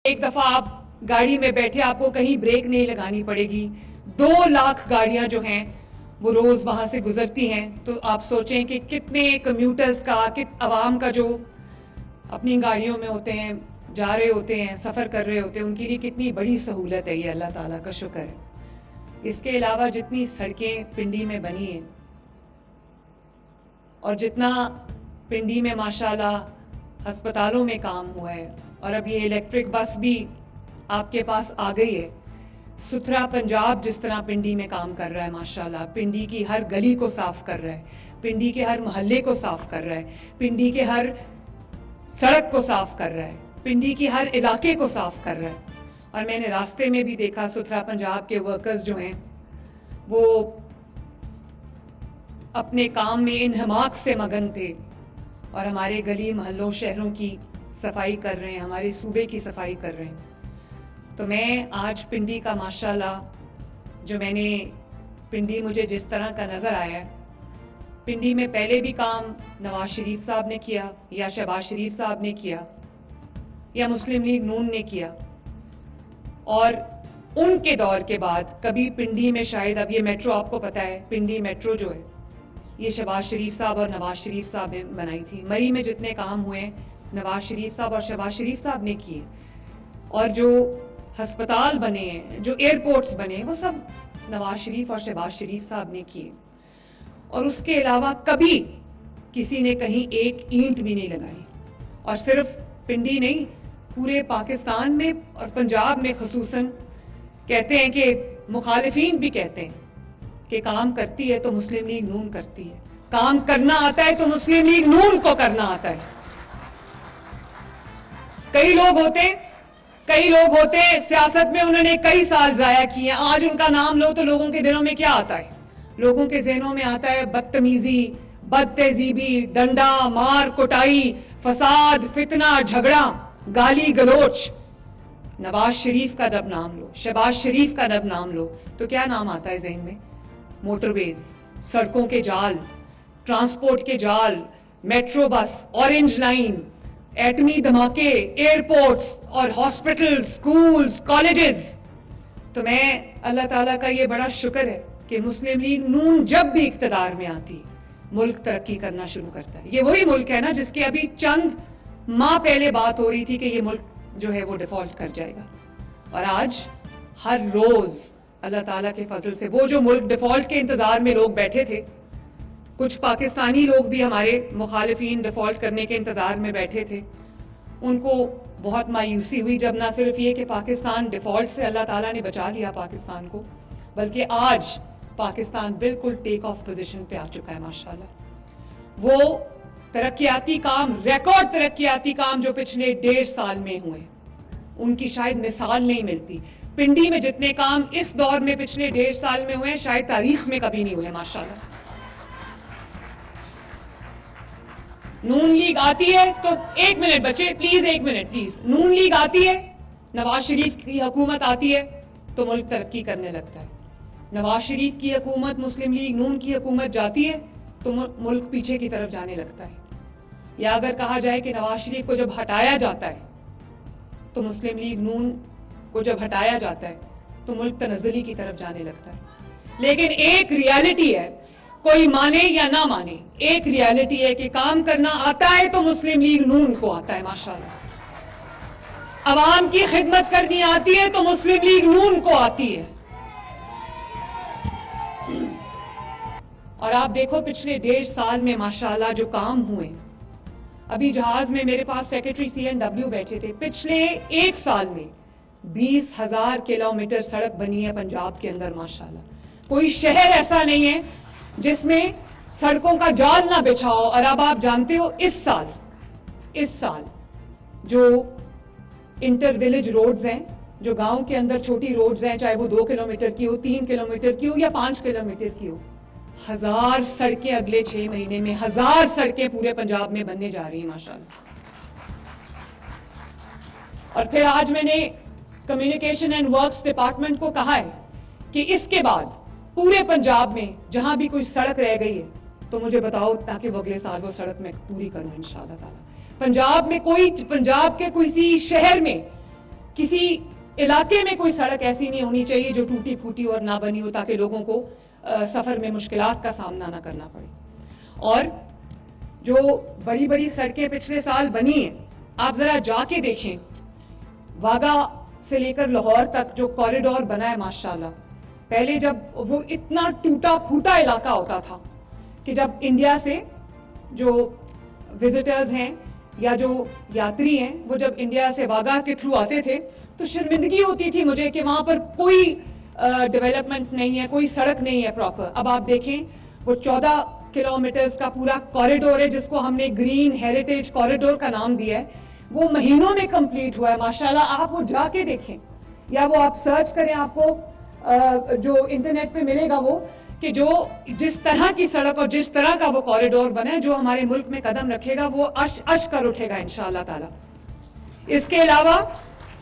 ایک دفعہ آپ گاڑی میں بیٹھے آپ کو کہیں بریک نہیں لگانی پڑے گی. 2 لاکھ گاڑیاں جو ہیں وہ روز وہاں سے گزرتی ہیں. تو آپ سوچیں کہ کتنے کمیوٹرز کا, عوام کا جو اپنی گاڑیوں میں ہوتے ہیں, جا رہے ہوتے ہیں, سفر کر رہے ہوتے ہیں, ان کے لیے کتنی بڑی سہولت ہے. یہ اللہ تعالیٰ کا شکر ہے. اس کے علاوہ جتنی سڑکیں پنڈی میں بنی ہیں اور جتنا پنڈی میں ماشاءاللہ ہسپتالوں میں کام ہوا ہے, اور اب یہ الیکٹرک بس بھی آپ کے پاس آ گئی ہے. ستھرا پنجاب جس طرح پنڈی میں کام کر رہا ہے ماشاءاللہ, پنڈی کی ہر گلی کو صاف کر رہا ہے, پنڈی کے ہر محلے کو صاف کر رہا ہے, پنڈی کے ہر سڑک کو صاف کر رہا ہے, پنڈی کی ہر علاقے کو صاف کر رہا ہے. اور میں نے راستے میں بھی دیکھا ستھرا پنجاب کے ورکرز جو ہیں وہ اپنے کام میں انہماک سے مگن تھے اور ہمارے گلی محلوں شہروں کی صفائی کر رہے ہیں, ہمارے صوبے کی صفائی کر رہے ہیں. تو میں آج پنڈی کا ماشاءاللہ جو میں نے پنڈی مجھے جس طرح کا نظر آیا ہے, پنڈی میں پہلے بھی کام نواز شریف صاحب نے کیا یا شہباز شریف صاحب نے کیا یا مسلم لیگ نون نے کیا, اور ان کے دور کے بعد کبھی پنڈی میں شاید, اب یہ میٹرو آپ کو پتا ہے, پنڈی میٹرو جو ہے یہ شہباز شریف صاحب اور نواز شریف صاحب نے بنائی تھی. مری میں جتنے کام ہوئے نواز شریف صاحب اور شہباز شریف صاحب نے کیے, اور جو ہسپتال بنے ہیں, جو ایئرپورٹس بنے, وہ سب نواز شریف اور شہباز شریف صاحب نے کیے. اور اس کے علاوہ کبھی کسی نے کہیں ایک اینٹ بھی نہیں لگائی. اور صرف پنڈی نہیں, پورے پاکستان میں اور پنجاب میں خصوصاً کہتے ہیں کہ مخالفین بھی کہتے ہیں کہ کام کرتی ہے تو مسلم لیگ نون کرتی ہے, کام کرنا آتا ہے تو مسلم لیگ نون کو کرنا آتا ہے. کئی لوگ ہوتے سیاست میں انہوں نے کئی سال ضائع کیے, آج ان کا نام لو تو لوگوں کے دلوں میں کیا آتا ہے؟ لوگوں کے ذہنوں میں آتا ہے بدتمیزی, بد تہذیبی, ڈنڈا مار کٹائی, فساد, فتنہ, جھگڑا, گالی گلوچ. نواز شریف کا جب نام لو, شہباز شریف کا جب نام لو تو کیا نام آتا ہے ذہن میں؟ موٹر ویز, سڑکوں کے جال, ٹرانسپورٹ کے جال, میٹرو بس, اورنج لائن, ایٹمی دھماکے, ایئرپورٹس اور ہاسپٹلز, سکولز, کالجز. تو میں اللہ تعالیٰ کا یہ بڑا شکر ہے کہ مسلم لیگ نون جب بھی اقتدار میں آتی ملک ترقی کرنا شروع کرتا ہے. یہ وہی ملک ہے نا جس کے ابھی چند ماہ پہلے بات ہو رہی تھی کہ یہ ملک جو ہے وہ ڈیفالٹ کر جائے گا, اور آج ہر روز اللہ تعالیٰ کے فضل سے وہ جو ملک ڈیفالٹ کے انتظار میں لوگ بیٹھے تھے, کچھ پاکستانی لوگ بھی ہمارے مخالفین ڈیفالٹ کرنے کے انتظار میں بیٹھے تھے, ان کو بہت مایوسی ہوئی جب نہ صرف یہ کہ پاکستان ڈیفالٹ سے اللہ تعالیٰ نے بچا لیا پاکستان کو, بلکہ آج پاکستان بالکل ٹیک آف پوزیشن پہ آ چکا ہے ماشاءاللہ. وہ ترقیاتی کام, ریکارڈ ترقیاتی کام جو پچھلے 1.5 سال میں ہوئے, ان کی شاید مثال نہیں ملتی. پنڈی میں جتنے کام اس دور میں پچھلے 1.5 سال میں ہوئے شاید تاریخ میں کبھی نہیں ہوئے ماشاءاللہ. نون لیگ آتی ہے تو, ایک منٹ بچے پلیز, ایک منٹ پلیز, نون لیگ آتی ہے, نواز شریف کی حکومت آتی ہے تو ملک ترقی کرنے لگتا ہے. نواز شریف کی حکومت, مسلم لیگ نون کی حکومت جاتی ہے تو ملک پیچھے کی طرف جانے لگتا ہے. یا اگر کہا جائے کہ نواز شریف کو جب ہٹایا جاتا ہے تو مسلم لیگ نون کو جب ہٹایا جاتا ہے تو ملک تنزلی کی طرف جانے لگتا ہے. لیکن ایک ریالٹی ہے, کوئی مانے یا نہ مانے, ایک ریالٹی ہے کہ کام کرنا آتا ہے تو مسلم لیگ نون کو آتا ہے ماشاءاللہ. عوام کی خدمت کرنی آتی ہے تو مسلم لیگ نون کو آتی ہے. اور آپ دیکھو پچھلے 1.5 سال میں ماشاءاللہ جو کام ہوئے, ابھی جہاز میں میرے پاس سیکرٹری CNW بیٹھے تھے, پچھلے 1 سال میں 20,000 کلومیٹر سڑک بنی ہے پنجاب کے اندر ماشاءاللہ. کوئی شہر ایسا نہیں ہے جس میں سڑکوں کا جال نہ بچھا ہو. اور اب آپ جانتے ہو اس سال جو انٹر ویلیج روڈز ہیں, جو گاؤں کے اندر چھوٹی روڈز ہیں, چاہے وہ 2 کلومیٹر کی ہو, 3 کلومیٹر کی ہو یا 5 کلومیٹر کی ہو, 1000 سڑکیں اگلے 6 مہینے میں 1000 سڑکیں پورے پنجاب میں بننے جا رہی ہیں ماشاءاللہ. اور پھر آج میں نے کمیونیکیشن اینڈ ورکس ڈپارٹمنٹ کو کہا ہے کہ اس کے بعد پورے پنجاب میں جہاں بھی کوئی سڑک رہ گئی ہے تو مجھے بتاؤ تاکہ وہ اگلے سال وہ سڑک میں پوری کروں انشاءاللہ تعالی. پنجاب کے کسی شہر میں کسی علاقے میں کوئی سڑک ایسی نہیں ہونی چاہیے جو ٹوٹی پھوٹی اور نہ بنی ہو تاکہ لوگوں کو سفر میں مشکلات کا سامنا نہ کرنا پڑے. اور جو بڑی بڑی سڑکیں پچھلے سال بنی ہیں آپ ذرا جا کے دیکھیں, واگا سے لے کر لاہور تک جو کوریڈور بنا ہے ماشاءاللہ, پہلے جب وہ اتنا ٹوٹا پھوٹا علاقہ ہوتا تھا کہ جب انڈیا سے جو وزٹرز ہیں یا جو یاتری ہیں وہ جب انڈیا سے واگا کے تھرو آتے تھے تو شرمندگی ہوتی تھی مجھے کہ وہاں پر کوئی ڈیولپمنٹ نہیں ہے, کوئی سڑک نہیں ہے پراپر. اب آپ دیکھیں وہ 14 کلومیٹرز کا پورا کوریڈور ہے جس کو ہم نے گرین ہیریٹیج کوریڈور کا نام دیا ہے, وہ مہینوں میں کمپلیٹ ہوا ہے ماشاءاللہ. آپ وہ جا کے دیکھیں یا وہ آپ سرچ کریں, آپ کو جو انٹرنیٹ پہ ملے گا وہ کہ جو جس طرح کی سڑک اور جس طرح کا وہ کوریڈور بنا ہے جو ہمارے ملک میں قدم رکھے گا وہ اش کر اٹھے گا انشاءاللہ تعالی. اس کے علاوہ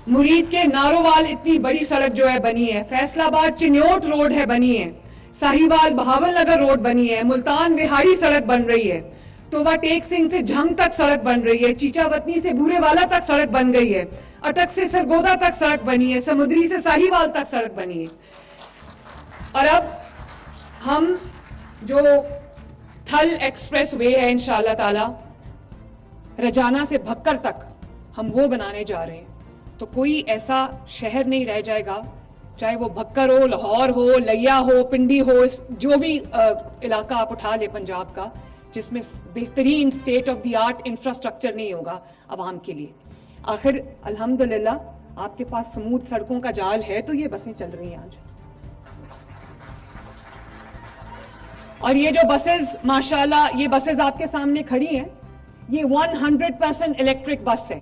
مرید کے نارووال اتنی بڑی سڑک جو ہے بنی ہے, فیصل آباد چنیوٹ روڈ ہے بنی ہے, ساہیوال بہاول نگر روڈ بنی ہے, ملتان بہاڑی سڑک بن رہی ہے, توبہ ٹیک سنگھ سے جھنگ تک سڑک بن رہی ہے, چیچا وطنی سے بورے والا تک سڑک بن گئی ہے, اٹک سے سرگودا تک سڑک بنی ہے, سمندری سے ساہیوال تک سڑک بنی ہے. اور اب ہم جو تھل ایکسپریس وے ہے انشاءاللہ تعالی رجانا سے بھکر تک ہم وہ بنانے جا رہے ہیں, تو کوئی ایسا شہر نہیں رہ جائے گا, چاہے وہ بھکر ہو, لاہور ہو, لیا ہو, پنڈی ہو, جو بھی علاقہ آپ اٹھا لے پنجاب کا, جس میں بہترین state of the art infrastructure نہیں ہوگا عوام کے لیے. آخر الحمدللہ آپ کے پاس سموتھ سڑکوں کا جال ہے تو یہ بسیں چل رہی ہیں آج. اور یہ جو بسز ماشاءاللہ یہ بسز آپ کے سامنے کھڑی ہیں یہ 100% الیکٹرک بس ہے.